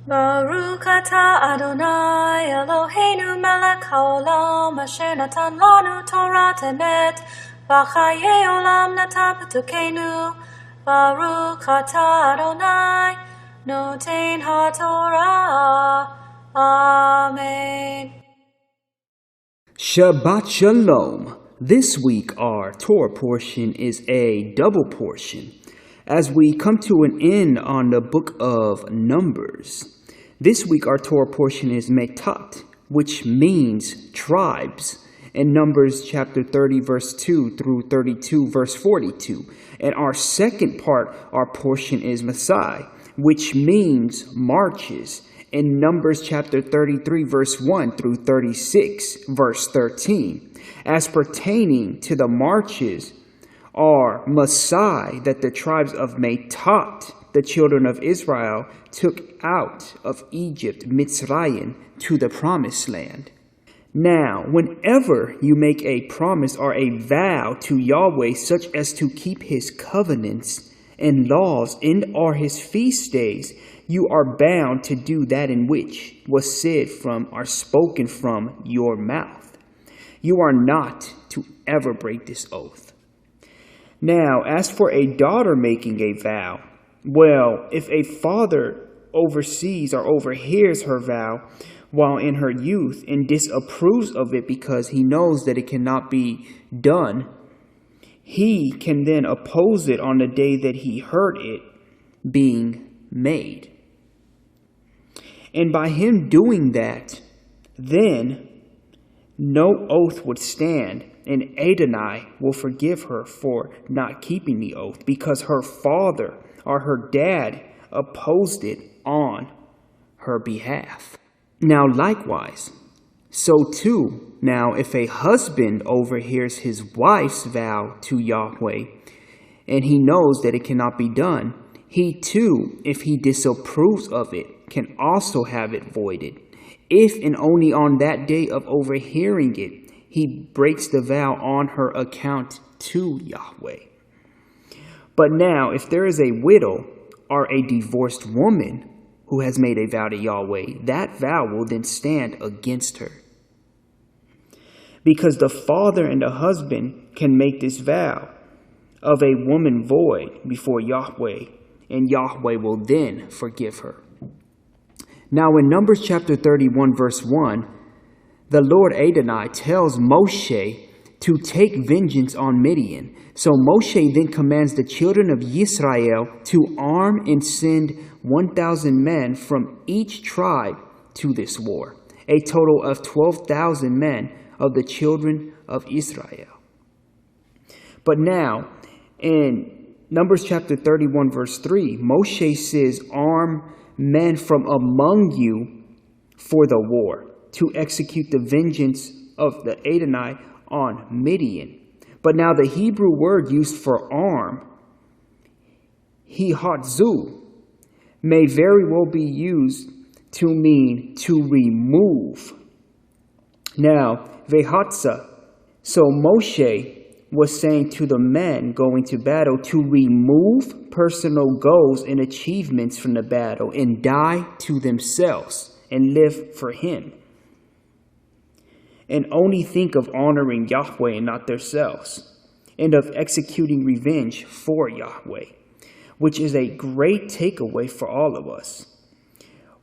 Baruch atah Adonai Eloheinu melech haolam asher natan lanu Torah emet v'chaye olam natan petukenu. Baruch atah Adonai noten haTorah. Amen. Shabbat Shalom. This week our Torah portion is a double portion as we come to an end on the book of Numbers. This week our Torah portion is Methot, which means tribes, in Numbers chapter 30 verse 2 through 32 verse 42. And our second part, our portion is Massei, which means marches, in Numbers chapter 33 verse 1 through 36 verse 13. As pertaining to the marches are Massei, that the tribes of Methot, the children of Israel, took out of Egypt, Mitzrayim, to the promised land. Now, whenever you make a promise or a vow to Yahweh, such as to keep his covenants and laws and or his feast days, you are bound to do that in which was said from or spoken from your mouth. You are not to ever break this oath. Now, as for a daughter making a vow, well, if a father oversees or overhears her vow while in her youth and disapproves of it because he knows that it cannot be done, he can then oppose it on the day that he heard it being made. And by him doing that, then no oath would stand, and Adonai will forgive her for not keeping the oath because her father or her dad opposed it on her behalf. Now likewise, so too, now if a husband overhears his wife's vow to Yahweh, and he knows that it cannot be done, he too, if he disapproves of it, can also have it voided. If and only on that day of overhearing it, he breaks the vow on her account to Yahweh. But now, if there is a widow or a divorced woman who has made a vow to Yahweh, that vow will then stand against her. Because the father and the husband can make this vow of a woman void before Yahweh, and Yahweh will then forgive her. Now in Numbers chapter 31 verse 1, the Lord Adonai tells Moshe to take vengeance on Midian. So Moshe then commands the children of Israel to arm and send 1,000 men from each tribe to this war, a total of 12,000 men of the children of Israel. But now, in Numbers chapter 31 verse 3, Moshe says, arm men from among you for the war, to execute the vengeance of the Adonai on Midian. But now the Hebrew word used for arm, hihatzu, may very well be used to mean to remove. Now, vehatza, so Moshe was saying to the men going to battle to remove personal goals and achievements from the battle and die to themselves and live for him. And only think of honoring Yahweh and not themselves, and of executing revenge for Yahweh, which is a great takeaway for all of us.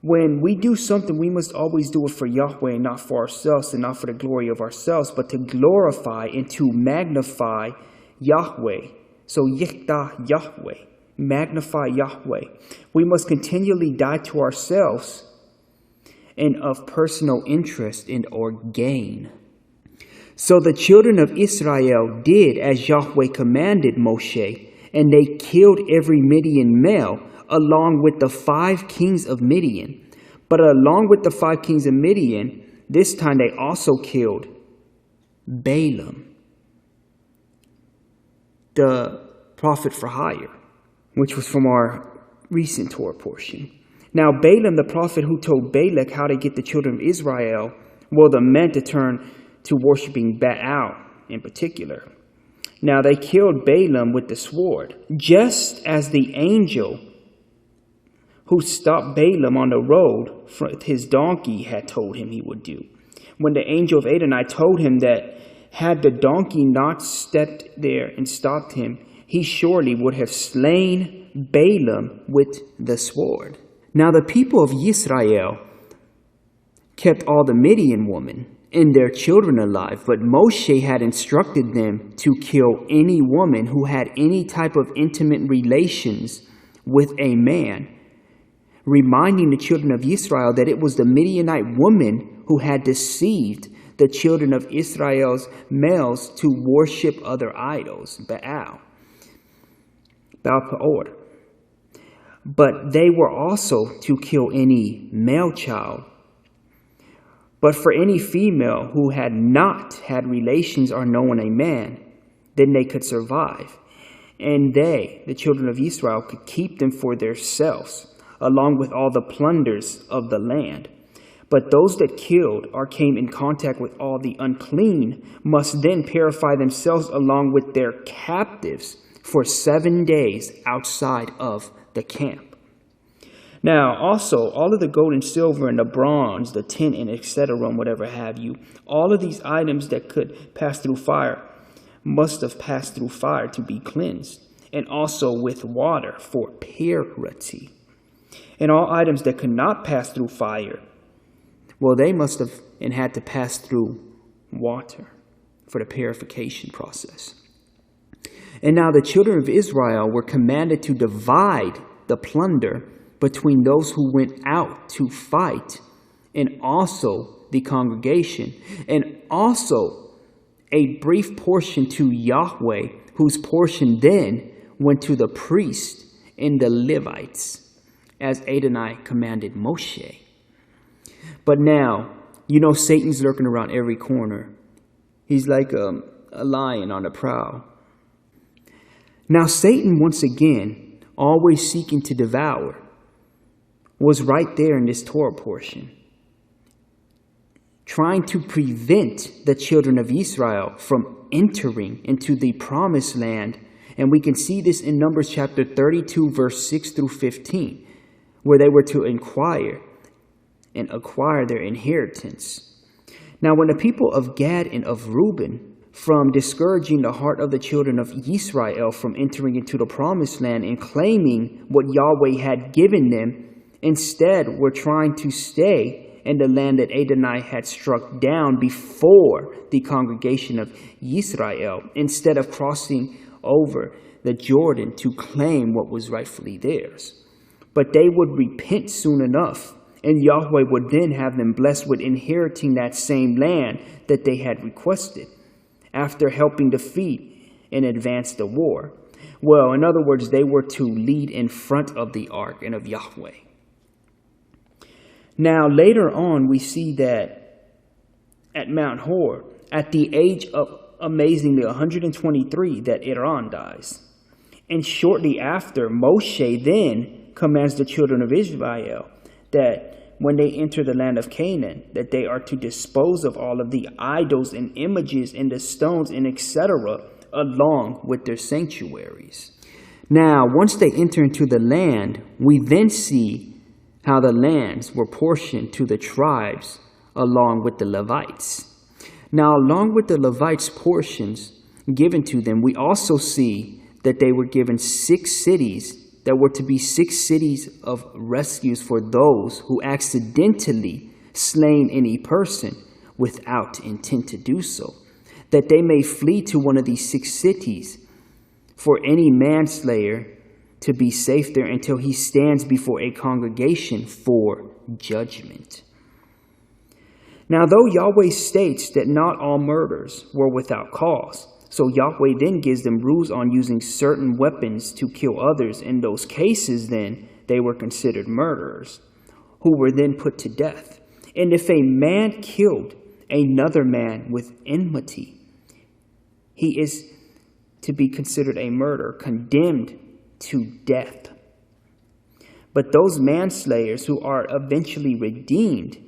When we do something, we must always do it for Yahweh and not for ourselves and not for the glory of ourselves, but to glorify and to magnify Yahweh. So yichtah Yahweh, magnify Yahweh. We must continually die to ourselves and of personal interest and or gain. So the children of Israel did as Yahweh commanded Moshe, and they killed every Midian male, along with the 5 kings of Midian. But along with the 5 kings of Midian, this time they also killed Balaam, the prophet for hire, which was from our recent Torah portion. Now Balaam, the prophet who told Balak how to get the children of Israel, well, the men to turn to worshiping Baal in particular. Now they killed Balaam with the sword, just as the angel who stopped Balaam on the road his donkey had told him he would do. When the angel of Adonai told him that had the donkey not stepped there and stopped him, he surely would have slain Balaam with the sword. Now the people of Israel kept all the Midian women and their children alive, but Moshe had instructed them to kill any woman who had any type of intimate relations with a man, reminding the children of Israel that it was the Midianite woman who had deceived the children of Israel's males to worship other idols, Baal Peor. But they were also to kill any male child. But for any female who had not had relations or known a man, then they could survive. And they, the children of Israel, could keep them for themselves, along with all the plunders of the land. But those that killed or came in contact with all the unclean must then purify themselves along with their captives for 7 days outside of the camp. Now, also, all of the gold and silver and the bronze, the tin and etc., whatever have you, all of these items that could pass through fire must have passed through fire to be cleansed, and also with water for purity. And all items that could not pass through fire, well, they must have and had to pass through water for the purification process. And now the children of Israel were commanded to divide the plunder between those who went out to fight and also the congregation, and also a brief portion to Yahweh, whose portion then went to the priest and the Levites, as Adonai commanded Moshe. But now, you know Satan's lurking around every corner. He's like a lion on the prowl. Now Satan, once again, always seeking to devour, was right there in this Torah portion, trying to prevent the children of Israel from entering into the promised land. And we can see this in Numbers chapter 32, verse 6 through 15, where they were to inquire and acquire their inheritance. Now, when the people of Gad and of Reuben, from discouraging the heart of the children of Israel from entering into the promised land and claiming what Yahweh had given them, instead were trying to stay in the land that Adonai had struck down before the congregation of Israel, instead of crossing over the Jordan to claim what was rightfully theirs. But they would repent soon enough, and Yahweh would then have them blessed with inheriting that same land that they had requested, after helping defeat and advance the war. Well, in other words, they were to lead in front of the ark and of Yahweh. Now, later on, we see that at Mount Hor, at the age of amazingly 123, that Aaron dies. And shortly after, Moshe then commands the children of Israel that when they enter the land of Canaan, that they are to dispose of all of the idols and images and the stones and etc., along with their sanctuaries. Now, once they enter into the land, we then see how the lands were portioned to the tribes along with the Levites. Now, along with the Levites' portions given to them, we also see that they were given 6 cities that were to be 6 cities of rescues for those who accidentally slain any person without intent to do so, that they may flee to one of these 6 cities for any manslayer to be safe there until he stands before a congregation for judgment. Now, though Yahweh states that not all murders were without cause, so Yahweh then gives them rules on using certain weapons to kill others. In those cases, then, they were considered murderers, who were then put to death. And if a man killed another man with enmity, he is to be considered a murderer, condemned to death. But those manslayers who are eventually redeemed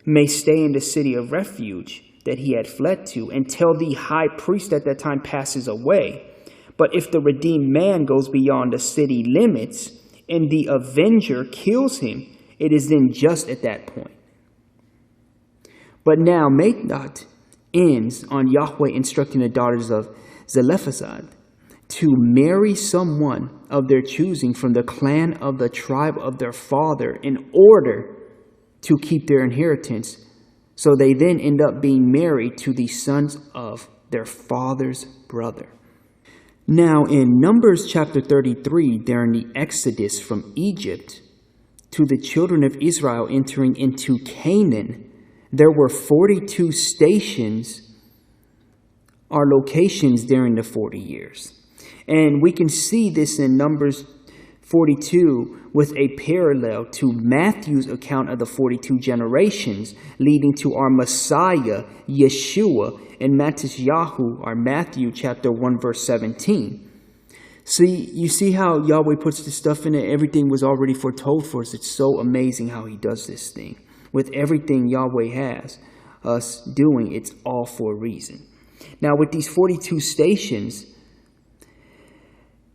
may stay in the city of refuge that he had fled to until the high priest at that time passes away. But if the redeemed man goes beyond the city limits and the avenger kills him, it is then just at that point. But now Methot ends on Yahweh instructing the daughters of Zelophehad to marry someone of their choosing from the clan of the tribe of their father in order to keep their inheritance. So they then end up being married to the sons of their father's brother. Now in Numbers chapter 33, during the Exodus from Egypt to the children of Israel entering into Canaan, there were 42 stations or locations during the 40 years. And we can see this in Numbers 42 with a parallel to Matthew's account of the 42 generations, leading to our Messiah, Yeshua, in Matthew chapter 1, verse 17. See, you see how Yahweh puts this stuff in it? Everything was already foretold for us. It's so amazing how he does this thing. With everything Yahweh has us doing, it's all for a reason. Now, with these 42 stations,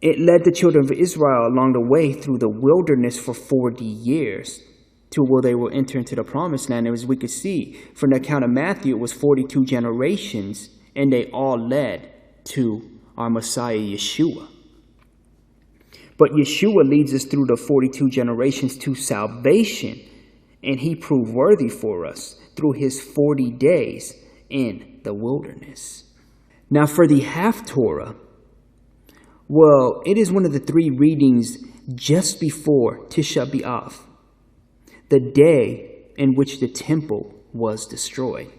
it led the children of Israel along the way through the wilderness for 40 years to where they will enter into the promised land. And as we could see from the account of Matthew, it was 42 generations, and they all led to our Messiah, Yeshua. But Yeshua leads us through the 42 generations to salvation, and he proved worthy for us through his 40 days in the wilderness. Now for the half-Torah, well, it is one of the 3 readings just before Tisha B'Av, the day in which the temple was destroyed.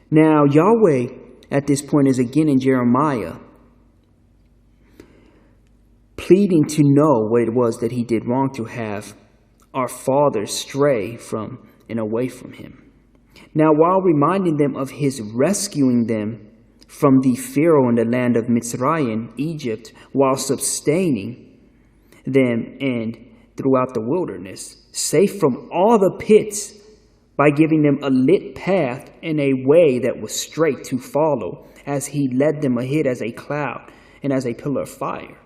Now, Yahweh at this point is again in Jeremiah, pleading to know what it was that he did wrong to have our fathers stray from and away from him. Now, while reminding them of his rescuing them from the Pharaoh in the land of Mitzrayim, Egypt, while sustaining them and throughout the wilderness, safe from all the pits, by giving them a lit path and a way that was straight to follow, as he led them ahead as a cloud and as a pillar of fire.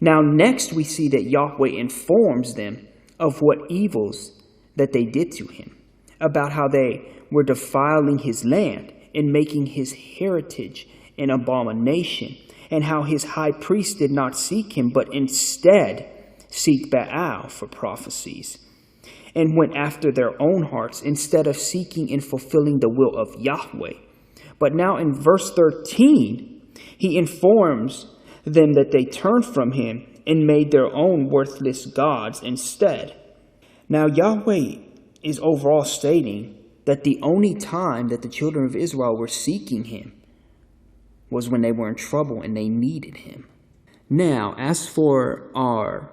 Now next we see that Yahweh informs them of what evils that they did to him, about how they were defiling his land and making his heritage an abomination, and how his high priest did not seek him, but instead seek Baal for prophecies, and went after their own hearts instead of seeking and fulfilling the will of Yahweh. But now in verse 13, he informs them that they turned from him and made their own worthless gods instead. Now Yahweh is overall stating that the only time that the children of Israel were seeking him was when they were in trouble and they needed him. Now, as for our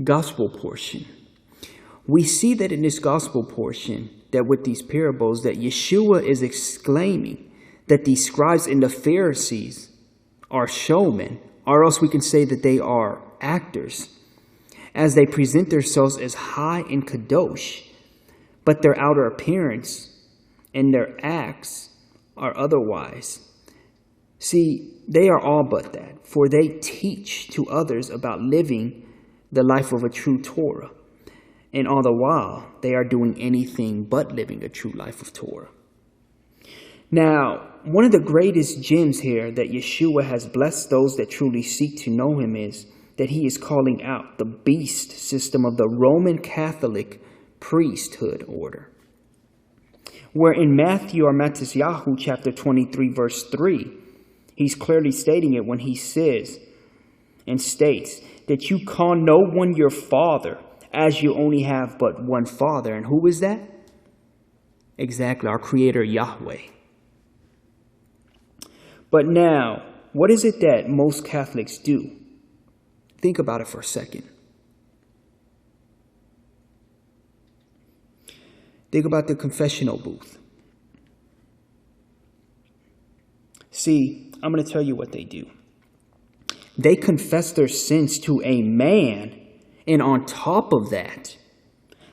gospel portion, we see that in this gospel portion, that with these parables, that Yeshua is exclaiming that the scribes and the Pharisees are showmen, or else we can say that they are actors, as they present themselves as high and kadosh, but their outer appearance and their acts are otherwise. See, they are all but that, for they teach to others about living the life of a true Torah, and all the while they are doing anything but living a true life of Torah. Now, one of the greatest gems here that Yeshua has blessed those that truly seek to know him is that he is calling out the beast system of the Roman Catholic priesthood order. Where in Matthew or Mattisyahu chapter 23 verse 3, he's clearly stating it when he says and states that you call no one your father, as you only have but one Father. And who is that? Exactly, our Creator Yahweh. But now, what is it that most Catholics do? Think about it for a second. Think about the confessional booth. See, I'm going to tell you what they do. They confess their sins to a man, and on top of that,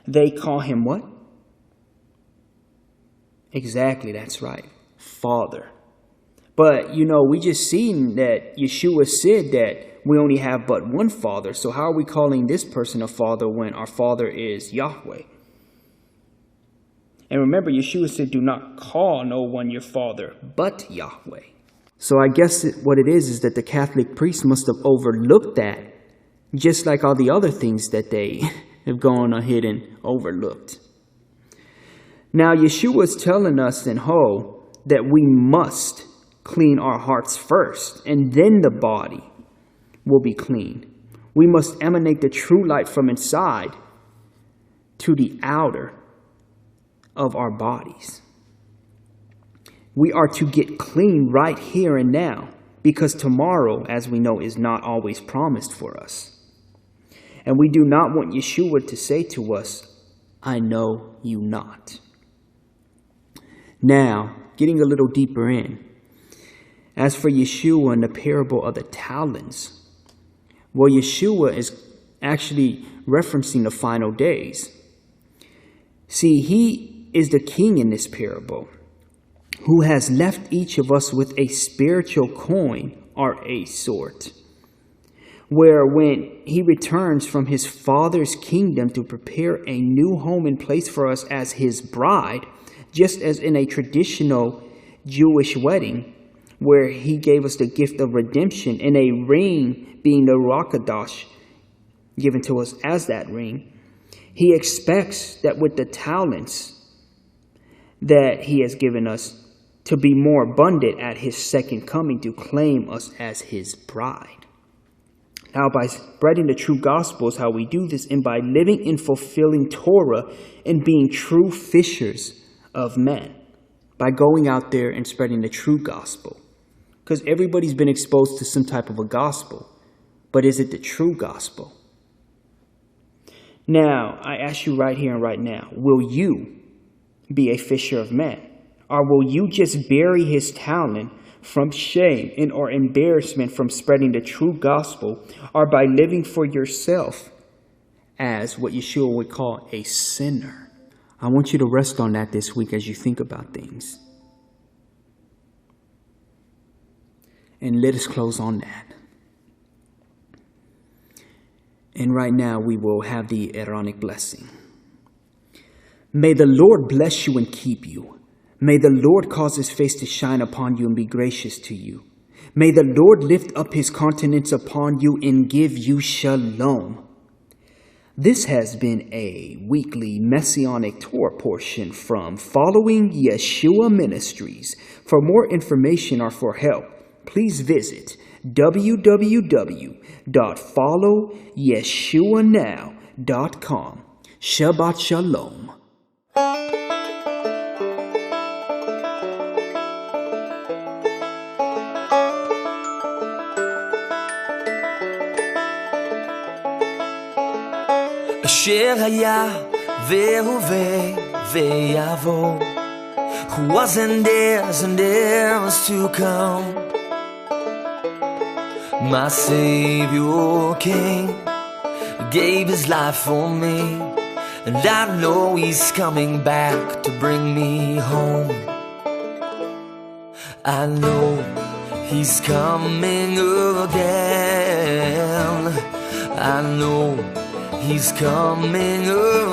they call him what? Exactly, that's right, Father. But, we just seen that Yeshua said that we only have but one Father. So how are we calling this person a father when our Father is Yahweh? And remember, Yeshua said, do not call no one your father but Yahweh. So I guess what it is that the Catholic priests must have overlooked that, just like all the other things that they have gone ahead and overlooked. Now, Yeshua is telling us in whole that we must clean our hearts first, and then the body will be clean. We must emanate the true light from inside to the outer of our bodies. We are to get clean right here and now, because tomorrow, as we know, is not always promised for us. And we do not want Yeshua to say to us, I know you not. Now, getting a little deeper in, as for Yeshua and the parable of the talents, well, Yeshua is actually referencing the final days. See, he is the king in this parable, who has left each of us with a spiritual coin or a sort, where when he returns from his Father's kingdom to prepare a new home and place for us as his bride, just as in a traditional Jewish wedding, where he gave us the gift of redemption and a ring being the Ruach HaKodesh given to us as that ring, he expects that with the talents that he has given us to be more abundant at his second coming to claim us as his bride. Now, by spreading the true gospel is how we do this, and by living in fulfilling Torah and being true fishers of men, by going out there and spreading the true gospel. Because everybody's been exposed to some type of a gospel, but is it the true gospel? Now, I ask you right here and right now, will you be a fisher of men? Or will you just bury his talent from shame and or embarrassment from spreading the true gospel, or by living for yourself as what Yeshua would call a sinner? I want you to rest on that this week as you think about things. And let us close on that. And right now we will have the Aaronic blessing. May the Lord bless you and keep you. May the Lord cause his face to shine upon you and be gracious to you. May the Lord lift up his countenance upon you and give you shalom. This has been a weekly Messianic Torah portion from Following Yeshua Ministries. For more information or for help, please visit www.followyeshuanow.com. Shabbat Shalom. אשר היה והווה ויבוא, who was and is to come. My Savior King gave his life for me, and I know he's coming back to bring me home. I know he's coming again. I know he's coming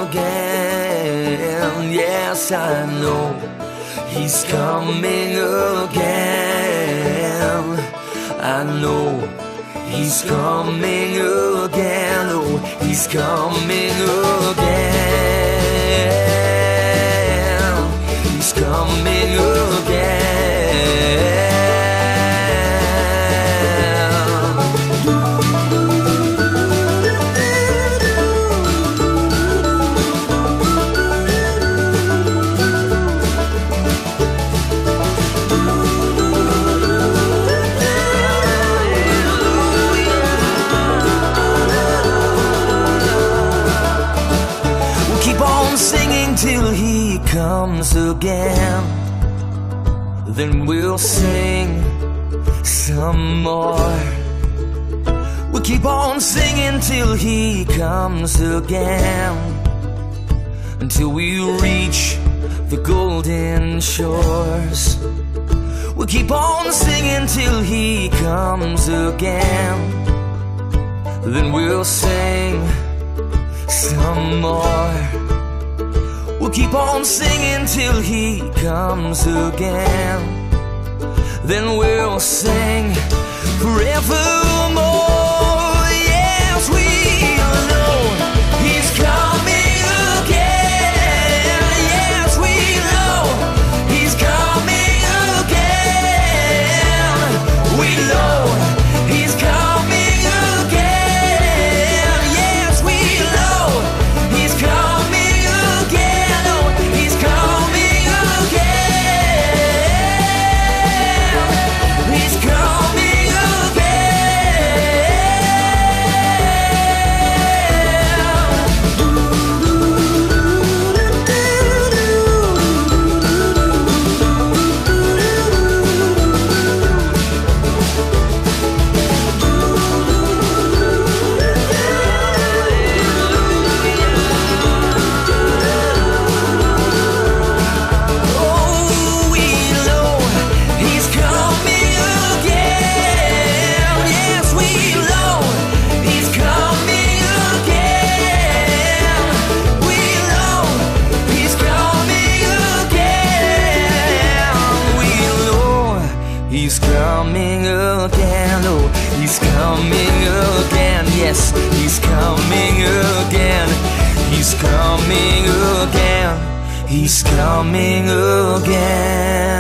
again. Yes, I know he's coming again. I know he's coming again. Oh, he's coming again. He's coming again. Till he comes again, then we'll sing some more. We'll keep on singing till he comes again, until we reach the golden shores. We'll keep on singing till he comes again. Then we'll sing some more. We'll keep on singing till he comes again. Then we'll sing forevermore. Yes, we know he's coming again. Yes, we know he's coming again. We know he's coming again. Yes, we know he's coming again. Oh, he's coming again. He's coming He's coming again. Oh, he's coming again. Yes, he's coming again. He's coming again. He's coming again.